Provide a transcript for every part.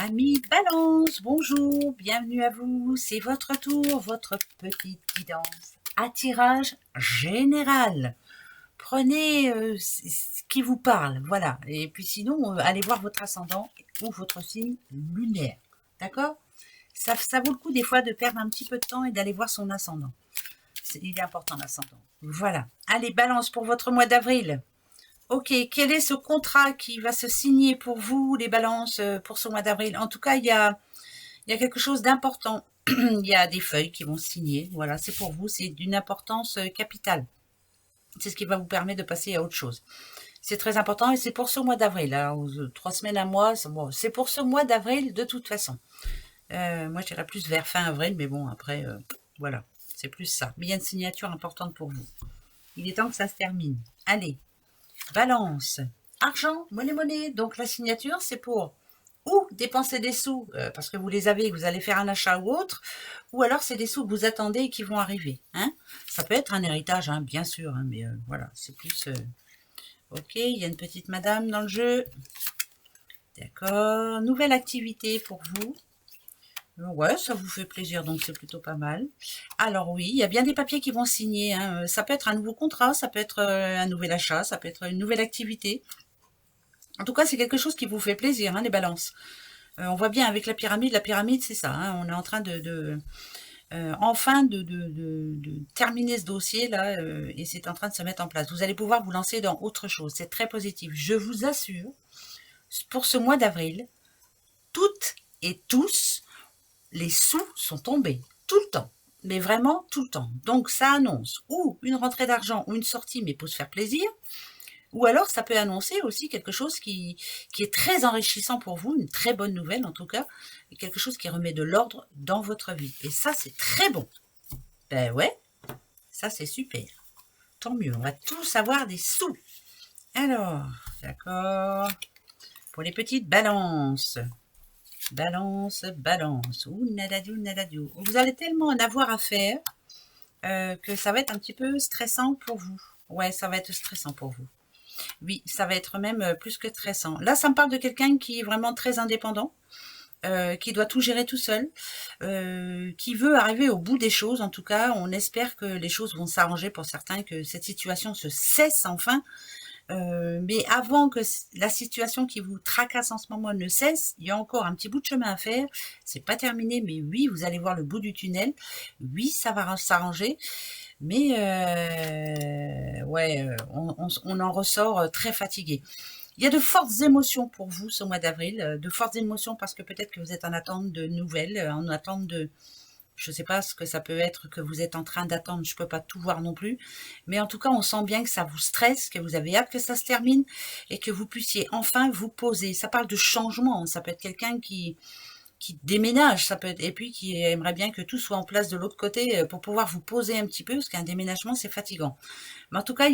Amis Balance, bonjour, bienvenue à vous, c'est votre tour, votre petite guidance à tirage général. Prenez ce qui vous parle, voilà, et puis sinon, allez voir votre ascendant ou votre signe lunaire, d'accord. Ça vaut le coup des fois de perdre un petit peu de temps et d'aller voir son ascendant. Il est important l'ascendant. Voilà, allez Balance pour votre mois d'avril. Ok, quel est ce contrat qui va se signer pour vous, les balances, pour ce mois d'avril? En tout cas, il y a quelque chose d'important. Il y a des feuilles qui vont se signer. Voilà, c'est pour vous, c'est d'une importance capitale. C'est ce qui va vous permettre de passer à autre chose. C'est très important et c'est pour ce mois d'avril. Alors, 3 semaines, un mois, c'est pour ce mois d'avril de toute façon. Moi, j'irais plus vers fin avril, mais bon, après, voilà, c'est plus ça. Mais il y a une signature importante pour vous. Il est temps que ça se termine. Allez, Balance, argent, monnaie. Donc la signature, c'est pour ou dépenser des sous parce que vous les avez et que vous allez faire un achat ou autre, ou alors c'est des sous que vous attendez et qui vont arriver. Hein, ça peut être un héritage, hein, bien sûr, hein, mais voilà, c'est plus... Ok, il y a une petite madame dans le jeu. D'accord, nouvelle activité pour vous. Ouais, ça vous fait plaisir, donc c'est plutôt pas mal. Alors oui, il y a bien des papiers qui vont signer. Hein. Ça peut être un nouveau contrat, ça peut être un nouvel achat, ça peut être une nouvelle activité. En tout cas, c'est quelque chose qui vous fait plaisir, hein, les balances. On voit bien avec la pyramide, c'est ça. Hein, on est en train enfin de terminer ce dossier-là et c'est en train de se mettre en place. Vous allez pouvoir vous lancer dans autre chose. C'est très positif. Je vous assure, pour ce mois d'avril, toutes et tous, les sous sont tombés tout le temps. Mais vraiment tout le temps. Donc ça annonce ou une rentrée d'argent ou une sortie, mais pour se faire plaisir. Ou alors, ça peut annoncer aussi quelque chose qui est très enrichissant pour vous, une très bonne nouvelle en tout cas, et quelque chose qui remet de l'ordre dans votre vie. Et ça, c'est très bon. Ben ouais, ça c'est super. Tant mieux, on va tous avoir des sous. Alors, d'accord. Pour les petites balances. Balance. Ouh, nadadiou. Vous allez tellement en avoir à faire que ça va être un petit peu stressant pour vous. Ouais, ça va être stressant pour vous. Oui, ça va être même plus que stressant. Là, ça me parle de quelqu'un qui est vraiment très indépendant, qui doit tout gérer tout seul, qui veut arriver au bout des choses. En tout cas, on espère que les choses vont s'arranger pour certains, que cette situation se cesse enfin. Mais avant que la situation qui vous tracasse en ce moment ne cesse, il y a encore un petit bout de chemin à faire. C'est pas terminé, mais oui, vous allez voir le bout du tunnel. Oui, ça va s'arranger. Mais ouais, on en ressort très fatigué. Il y a de fortes émotions pour vous ce mois d'avril, de fortes émotions parce que peut-être que vous êtes en attente de nouvelles, en attente de, je ne sais pas ce que ça peut être que vous êtes en train d'attendre, je ne peux pas tout voir non plus, mais en tout cas on sent bien que ça vous stresse, que vous avez hâte que ça se termine et que vous puissiez enfin vous poser. Ça parle de changement, ça peut être quelqu'un qui déménage, ça peut être, et puis qui aimerait bien que tout soit en place de l'autre côté pour pouvoir vous poser un petit peu, parce qu'un déménagement c'est fatigant. Mais en tout cas,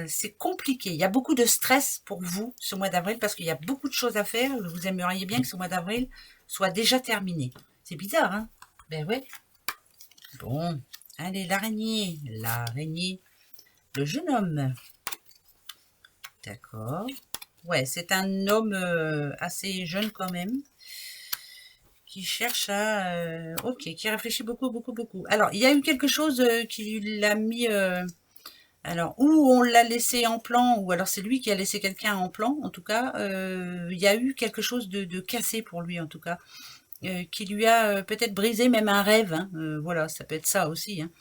c'est compliqué. Il y a beaucoup de stress pour vous ce mois d'avril parce qu'il y a beaucoup de choses à faire. Vous aimeriez bien que ce mois d'avril soit déjà terminé. C'est bizarre, hein? Ben ouais. Bon, allez, l'araignée, le jeune homme. D'accord. Ouais, c'est un homme assez jeune quand même qui cherche à... ok, qui réfléchit beaucoup. Alors, il y a eu quelque chose qui l'a mis... alors, ou on l'a laissé en plan, ou alors c'est lui qui a laissé quelqu'un en plan, en tout cas, il y a eu quelque chose de cassé pour lui, en tout cas, qui lui a peut-être brisé même un rêve, hein, voilà, ça peut être ça aussi, hein.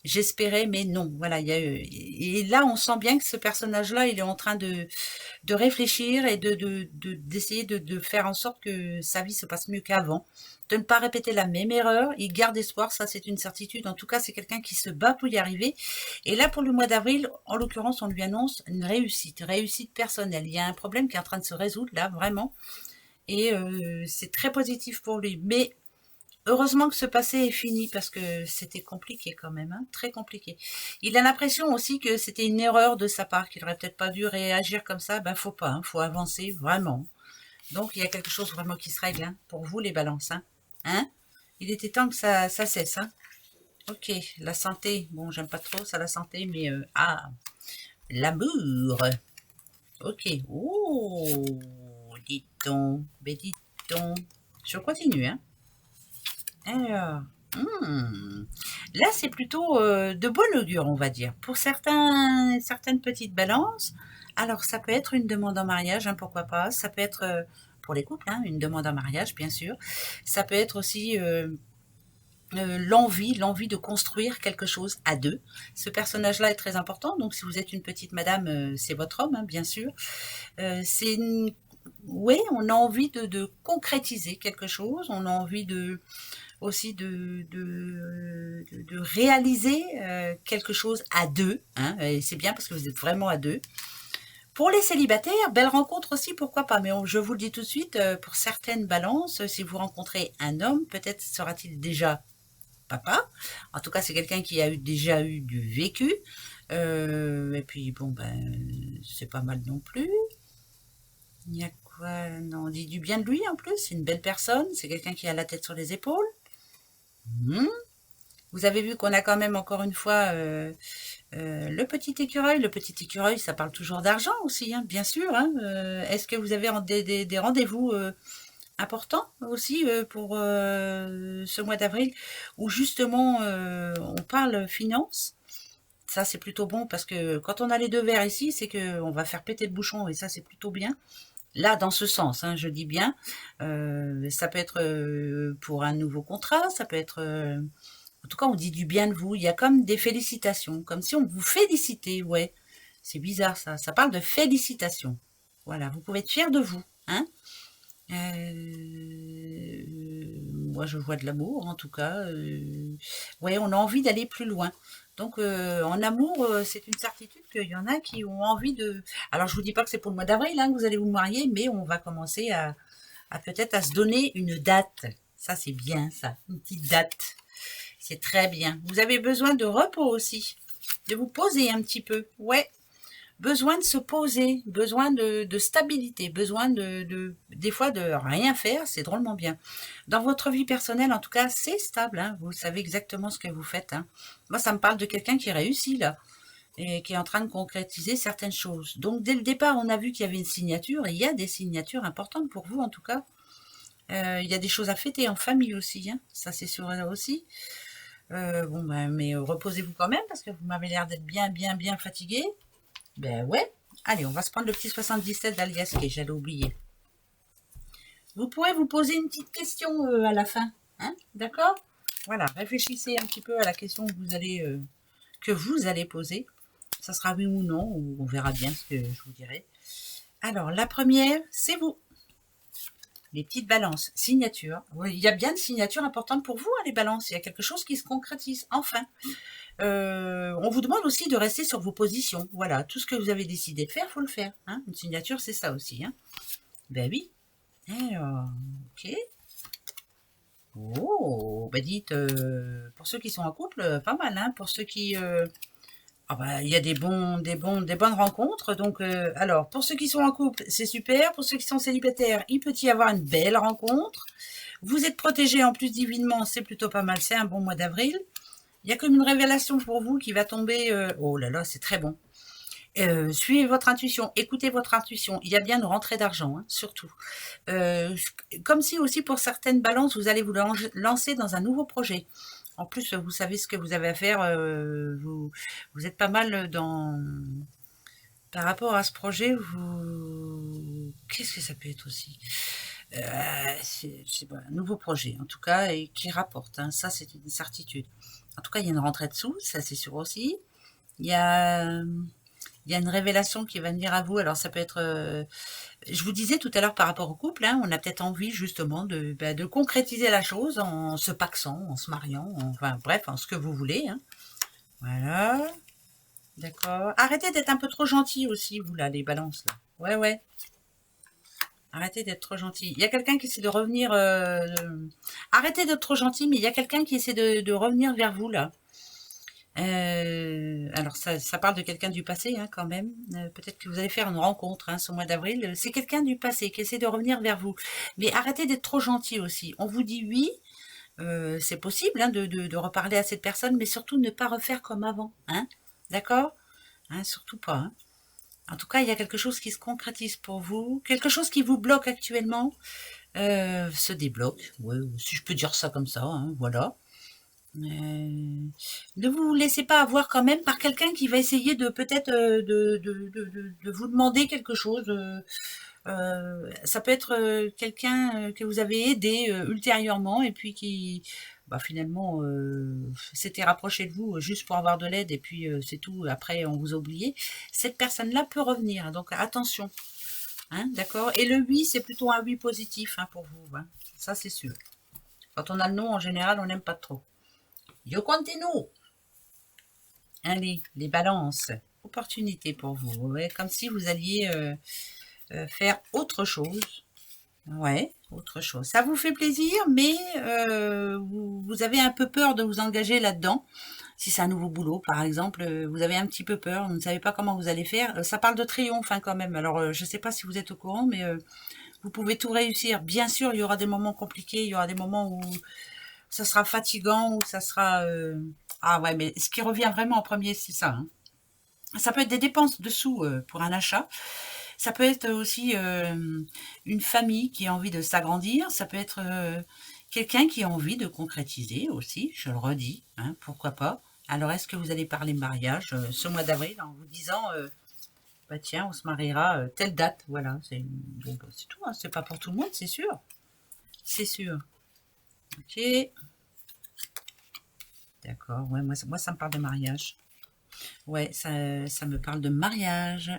J'espérais, mais non, voilà, il y a eu, et là, on sent bien que ce personnage-là, il est en train de réfléchir et d'essayer de faire en sorte que sa vie se passe mieux qu'avant, de ne pas répéter la même erreur. Il garde espoir, ça c'est une certitude. En tout cas, c'est quelqu'un qui se bat pour y arriver. Et là, pour le mois d'avril, en l'occurrence, on lui annonce une réussite personnelle. Il y a un problème qui est en train de se résoudre là, vraiment. Et c'est très positif pour lui. Mais heureusement que ce passé est fini parce que c'était compliqué quand même, hein, très compliqué. Il a l'impression aussi que c'était une erreur de sa part, qu'il aurait peut-être pas dû réagir comme ça. Ben faut pas, hein, faut avancer vraiment. Donc il y a quelque chose vraiment qui se règle hein, pour vous les balances. Hein, il était temps que ça cesse. Hein. Ok, la santé. Bon, j'aime pas trop ça la santé, mais l'amour. Ok. Oh, dites donc, mais dites donc. Je continue, hein. Alors, là, c'est plutôt de bon augure, on va dire. Pour certaines petites balances, alors ça peut être une demande en mariage, hein, pourquoi pas. Ça peut être, pour les couples, hein, une demande en mariage, bien sûr. Ça peut être aussi l'envie de construire quelque chose à deux. Ce personnage-là est très important, donc si vous êtes une petite madame, c'est votre homme, hein, bien sûr. C'est oui, on a envie de concrétiser quelque chose, on a envie aussi de réaliser quelque chose à deux, hein, et c'est bien parce que vous êtes vraiment à deux. Pour les célibataires, belle rencontre aussi, pourquoi pas, mais je vous le dis tout de suite, pour certaines balances, si vous rencontrez un homme, peut-être sera-t-il déjà papa. En tout cas, c'est quelqu'un qui a déjà eu du vécu. Et puis, bon, ben, c'est pas mal non plus. Il y a quoi? Non, on dit du bien de lui en plus. C'est une belle personne. C'est quelqu'un qui a la tête sur les épaules. Hmm. Vous avez vu qu'on a quand même encore une fois le petit écureuil. Le petit écureuil, ça parle toujours d'argent aussi, hein, bien sûr. Hein. Est-ce que vous avez des rendez-vous important aussi pour ce mois d'avril où justement on parle finance. Ça c'est plutôt bon parce que quand on a les deux verres ici, c'est que on va faire péter le bouchon et ça c'est plutôt bien. Là dans ce sens, hein, je dis bien. Ça peut être pour un nouveau contrat, ça peut être en tout cas on dit du bien de vous. Il y a comme des félicitations, comme si on vous félicitait. Ouais, c'est bizarre ça. Ça parle de félicitations. Voilà, vous pouvez être fier de vous, hein. Moi, je vois de l'amour, en tout cas. Ouais, on a envie d'aller plus loin. Donc, en amour, c'est une certitude qu'il y en a qui ont envie de... Alors, je vous dis pas que c'est pour le mois d'avril hein, que vous allez vous marier, mais on va commencer à peut-être à se donner une date. Ça, c'est bien, ça. Une petite date. C'est très bien. Vous avez besoin de repos aussi. De vous poser un petit peu. Ouais, besoin de se poser, besoin de stabilité, besoin des fois de rien faire, c'est drôlement bien. Dans votre vie personnelle, en tout cas, c'est stable, hein, vous savez exactement ce que vous faites. Hein. Moi, ça me parle de quelqu'un qui réussit là et qui est en train de concrétiser certaines choses. Donc, dès le départ, on a vu qu'il y avait une signature et il y a des signatures importantes pour vous, en tout cas. Il y a des choses à fêter en famille aussi, hein, ça c'est sûr aussi. Bon, ben, mais reposez-vous quand même parce que vous m'avez l'air d'être bien fatigué. Ben ouais. Allez, on va se prendre le petit 77 d'Aliasqué, j'allais oublier. Vous pourrez vous poser une petite question à la fin. Hein, d'accord? Voilà, réfléchissez un petit peu à la question que vous allez poser. Ça sera oui ou non, ou on verra bien ce que je vous dirai. Alors, la première, c'est vous. Les petites balances, signature. Oui, il y a bien de signatures importantes pour vous, hein, les balances. Il y a quelque chose qui se concrétise, enfin. On vous demande aussi de rester sur vos positions. Voilà, tout ce que vous avez décidé de faire, faut le faire. Hein. Une signature, c'est ça aussi. Hein. Ben oui. Alors, ok. Oh, bah dites, pour ceux qui sont en couple, pas mal. Hein. Pour ceux qui, ah bah, il y a des bonnes rencontres. Donc, alors, pour ceux qui sont en couple, c'est super. Pour ceux qui sont célibataires, il peut y avoir une belle rencontre. Vous êtes protégés en plus divinement, c'est plutôt pas mal. C'est un bon mois d'avril. Il y a comme une révélation pour vous qui va tomber. Oh là là, c'est très bon. Suivez votre intuition, écoutez votre intuition. Il y a bien une rentrée d'argent, hein, surtout. Comme si aussi pour certaines balances, vous allez vous lancer dans un nouveau projet. En plus, vous savez ce que vous avez à faire. Vous êtes pas mal dans... Par rapport à ce projet, vous... Qu'est-ce que ça peut être aussi c'est un nouveau projet, en tout cas, et qui rapporte. Hein, ça, c'est une certitude. En tout cas, il y a une rentrée dessous, ça c'est sûr aussi. Il y a, il y a une révélation qui va venir à vous. Alors ça peut être, je vous disais tout à l'heure par rapport au couple, hein, on a peut-être envie justement de concrétiser la chose en se paxant, en se mariant, enfin bref, en ce que vous voulez. Hein. Voilà, d'accord. Arrêtez d'être un peu trop gentil aussi, vous là, les balances là. Ouais, ouais. Arrêtez d'être trop gentil. Il y a quelqu'un qui essaie de revenir. Arrêtez d'être trop gentil, mais il y a quelqu'un qui essaie de revenir vers vous là. Alors ça parle de quelqu'un du passé hein, quand même. Peut-être que vous allez faire une rencontre hein, ce mois d'avril. C'est quelqu'un du passé qui essaie de revenir vers vous. Mais arrêtez d'être trop gentil aussi. On vous dit oui, c'est possible hein, de reparler à cette personne, mais surtout ne pas refaire comme avant. Hein, d'accord hein, surtout pas. Hein. En tout cas, il y a quelque chose qui se concrétise pour vous, quelque chose qui vous bloque actuellement. se débloque. Ouais, si je peux dire ça comme ça, hein, voilà. Ne vous laissez pas avoir quand même par quelqu'un qui va essayer de peut-être de vous demander quelque chose. Ça peut être quelqu'un que vous avez aidé ultérieurement et puis qui bah, finalement s'était rapproché de vous juste pour avoir de l'aide et puis c'est tout, après on vous a oublié. Cette personne-là peut revenir, donc attention. Hein, d'accord. Et le oui, c'est plutôt un oui positif hein, pour vous. Hein. Ça, c'est sûr. Quand on a le non, en général, on n'aime pas trop. Yo continue. Allez, les balances. Opportunité pour vous. Ouais, comme si vous alliez faire autre chose. Ouais, autre chose. Ça vous fait plaisir, mais vous avez un peu peur de vous engager là-dedans. Si c'est un nouveau boulot, par exemple, vous avez un petit peu peur, vous ne savez pas comment vous allez faire. Ça parle de triomphe hein, quand même. Alors, je ne sais pas si vous êtes au courant, mais vous pouvez tout réussir. Bien sûr, il y aura des moments compliqués, il y aura des moments où ça sera fatigant, où ça sera... Ah ouais, mais ce qui revient vraiment en premier, c'est ça. Hein. Ça peut être des dépenses de sous pour un achat. Ça peut être aussi une famille qui a envie de s'agrandir. Ça peut être quelqu'un qui a envie de concrétiser aussi, je le redis, hein, pourquoi pas. Alors, est-ce que vous allez parler mariage ce mois d'avril en vous disant bah tiens, on se mariera telle date, voilà, c'est bon, bah, c'est tout, hein, c'est pas pour tout le monde, c'est sûr. C'est sûr. Ok, d'accord, ouais, moi ça me parle de mariage. Ouais, ça me parle de mariage.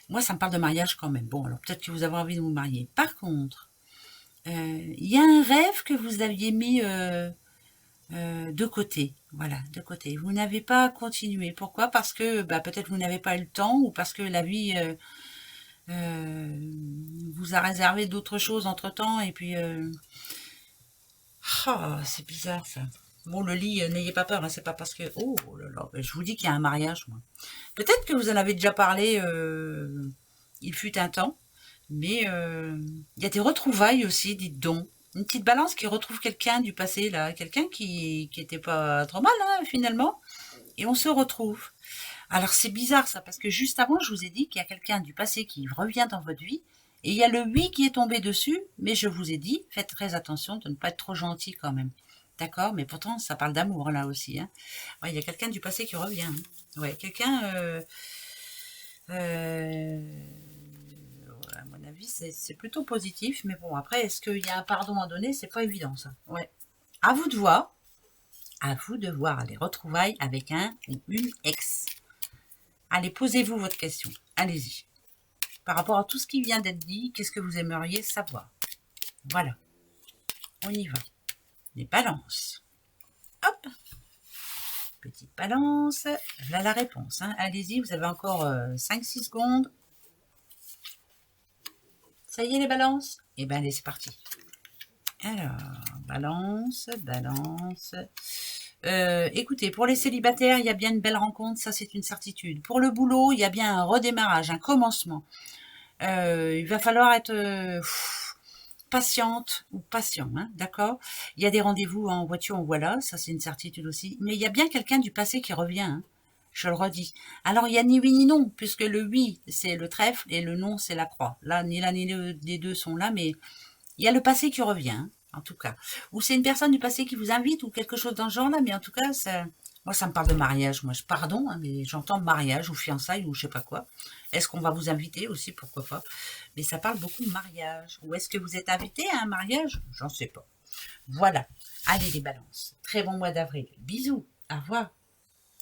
Moi, ça me parle de mariage quand même. Bon, alors peut-être que vous avez envie de vous marier. Par contre, il y a un rêve que vous aviez mis de côté. Voilà, de côté. Vous n'avez pas continué. Pourquoi? Parce que bah, peut-être vous n'avez pas eu le temps ou parce que la vie vous a réservé d'autres choses entre-temps et puis... Ah, c'est bizarre ça. Bon, le lit, n'ayez pas peur, hein, c'est pas parce que... Oh là là, je vous dis qu'il y a un mariage, moi. Peut-être que vous en avez déjà parlé, il fut un temps, mais il y a des retrouvailles aussi, dites donc. Une petite balance qui retrouve quelqu'un du passé, là, quelqu'un qui était pas trop mal, hein, finalement, et on se retrouve. Alors c'est bizarre ça, parce que juste avant, je vous ai dit qu'il y a quelqu'un du passé qui revient dans votre vie, et il y a le oui qui est tombé dessus, mais je vous ai dit, faites très attention de ne pas être trop gentil quand même. D'accord? Mais pourtant, ça parle d'amour là aussi. Hein. Ouais, il y a quelqu'un du passé qui revient. Hein. Ouais, quelqu'un... à mon avis, c'est plutôt positif, mais bon, après, est-ce qu'il y a un pardon à donner? C'est pas évident, ça. Ouais. À vous de voir. À vous de voir les retrouvailles avec un ou une ex. Allez, posez-vous votre question. Allez-y. Par rapport à tout ce qui vient d'être dit, qu'est-ce que vous aimeriez savoir? Voilà. On y va. Les balances. Hop. Petite balance. Voilà la réponse. Hein. Allez-y, vous avez encore 5-6 secondes. Ça y est, les balances? Eh bien, allez, c'est parti. Alors, balance, balance. Écoutez, pour les célibataires, il y a bien une belle rencontre, ça c'est une certitude. Pour le boulot, il y a bien un redémarrage, un commencement. Il va falloir être patiente ou patient, hein, d'accord? Il y a des rendez-vous en voiture, en voilà, ça c'est une certitude aussi. Mais il y a bien quelqu'un du passé qui revient, hein, je le redis. Alors il y a ni oui ni non, puisque le oui c'est le trèfle et le non c'est la croix. Là, ni l'un ni les deux sont là, mais il y a le passé qui revient, hein, en tout cas. Ou c'est une personne du passé qui vous invite ou quelque chose dans ce genre-là, mais en tout cas, moi, ça me parle de mariage. Moi, pardon, hein, mais j'entends mariage ou fiançailles ou je sais pas quoi. Est-ce qu'on va vous inviter aussi? Pourquoi pas? Mais ça parle beaucoup de mariage. Ou est-ce que vous êtes invité à un mariage? J'en sais pas. Voilà. Allez, les balances. Très bon mois d'avril. Bisous. Au revoir.